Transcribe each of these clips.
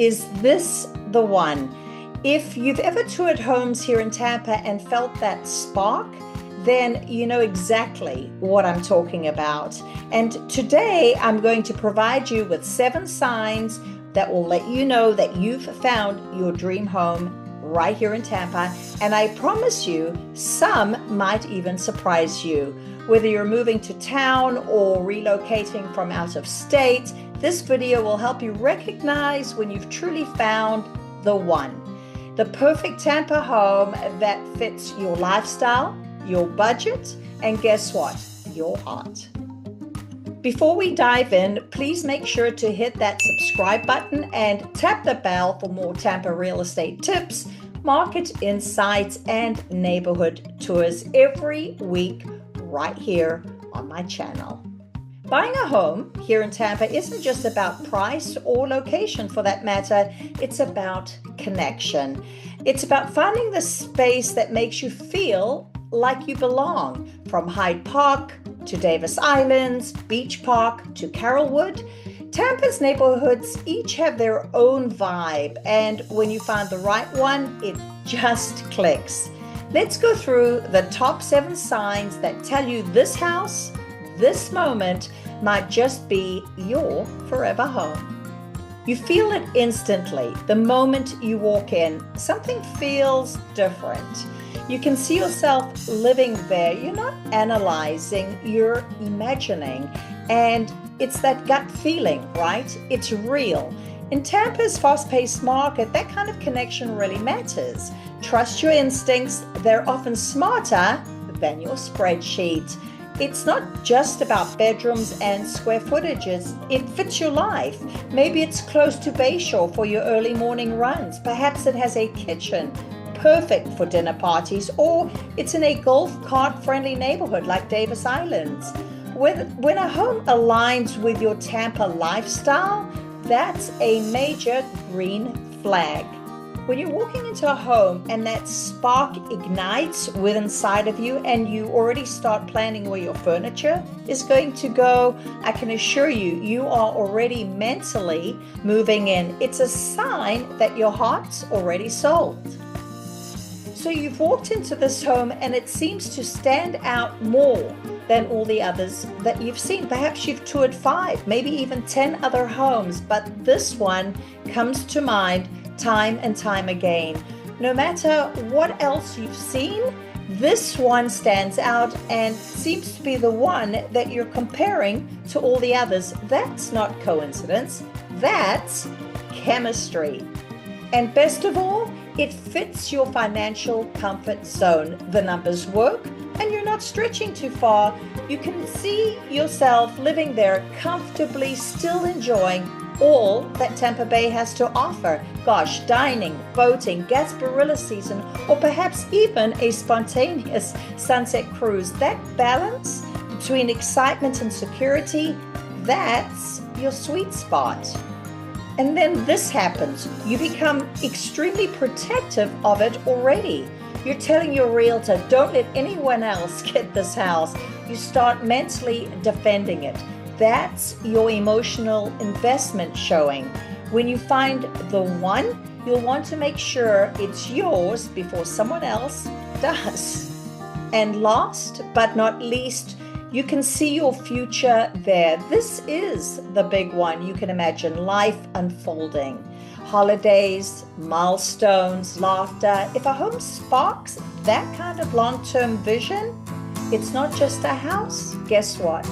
Is this the one? If you've ever toured homes here in Tampa and felt that spark, then you know exactly what I'm talking about. And today I'm going to provide you with 7 signs that will let you know that you've found your dream home right here in Tampa. And I promise you, some might even surprise you. Whether you're moving to town or relocating from out of state, this video will help you recognize when you've truly found the one. The perfect Tampa home that fits your lifestyle, your budget, and guess what? Your heart. Before we dive in, please make sure to hit that subscribe button and tap the bell for more Tampa real estate tips, market insights, and neighborhood tours every week right here on my channel. Buying a home here in Tampa isn't just about price or location for that matter. It's about connection. It's about finding the space that makes you feel like you belong. From Hyde Park to Davis Islands, Beach Park to Carrollwood, Tampa's neighborhoods each have their own vibe. And when you find the right one, it just clicks. Let's go through the top 7 signs that tell you this house, this moment, might just be your forever home. You feel it instantly. The moment you walk in, something feels different. You can see yourself living there. You're not analyzing, you're imagining. And it's that gut feeling, right? It's real. In Tampa's fast-paced market, that kind of connection really matters. Trust your instincts. They're often smarter than your spreadsheet. It's not just about bedrooms and square footages. It fits your life. Maybe it's close to Bayshore for your early morning runs. Perhaps it has a kitchen, perfect for dinner parties, or it's in a golf cart friendly neighborhood like Davis Islands. When a home aligns with your Tampa lifestyle, that's a major green flag. When you're walking into a home and that spark ignites within inside of you and you already start planning where your furniture is going to go, I can assure you, you are already mentally moving in. It's a sign that your heart's already sold. So you've walked into this home and it seems to stand out more than all the others that you've seen. Perhaps you've toured 5, maybe even 10 other homes, but this one comes to mind time and time again. No matter what else you've seen, this one stands out and seems to be the one that you're comparing to all the others. That's not coincidence, that's chemistry. And best of all, it fits your financial comfort zone. The numbers work and you're not stretching too far. You can see yourself living there comfortably, still enjoying all that Tampa Bay has to offer. Gosh, dining, boating, Gasparilla season, or perhaps even a spontaneous sunset cruise. That balance between excitement and security, that's your sweet spot. And then this happens. You become extremely protective of it already. You're telling your realtor, don't let anyone else get this house. You start mentally defending it. That's your emotional investment showing. When you find the one, you'll want to make sure it's yours before someone else does. And last but not least, you can see your future there. This is the big one. You can imagine life unfolding. Holidays, milestones, laughter. If a home sparks that kind of long-term vision, it's not just a house. Guess what?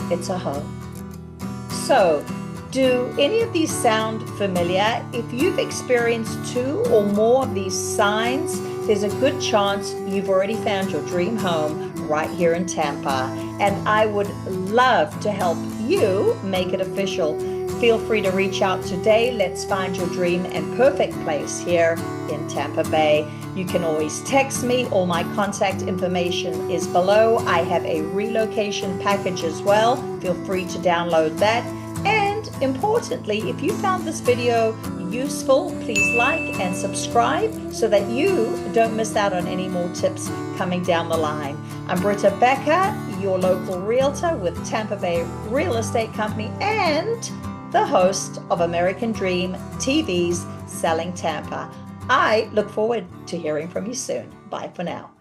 It's a home. So, do any of these sound familiar? If you've experienced 2 or more of these signs, there's a good chance you've already found your dream home right here in Tampa. And I would love to help you make it official. Feel free to reach out today. Let's find your dream and perfect place here in Tampa Bay. You can always text me. All my contact information is below. I have a relocation package as well. Feel free to download that. And importantly, if you found this video useful, please like and subscribe so that you don't miss out on any more tips coming down the line. I'm Britta Becker, your local realtor with Tampa Bay Real Estate Company and the host of American Dream TV's Selling Tampa. I look forward to hearing from you soon. Bye for now.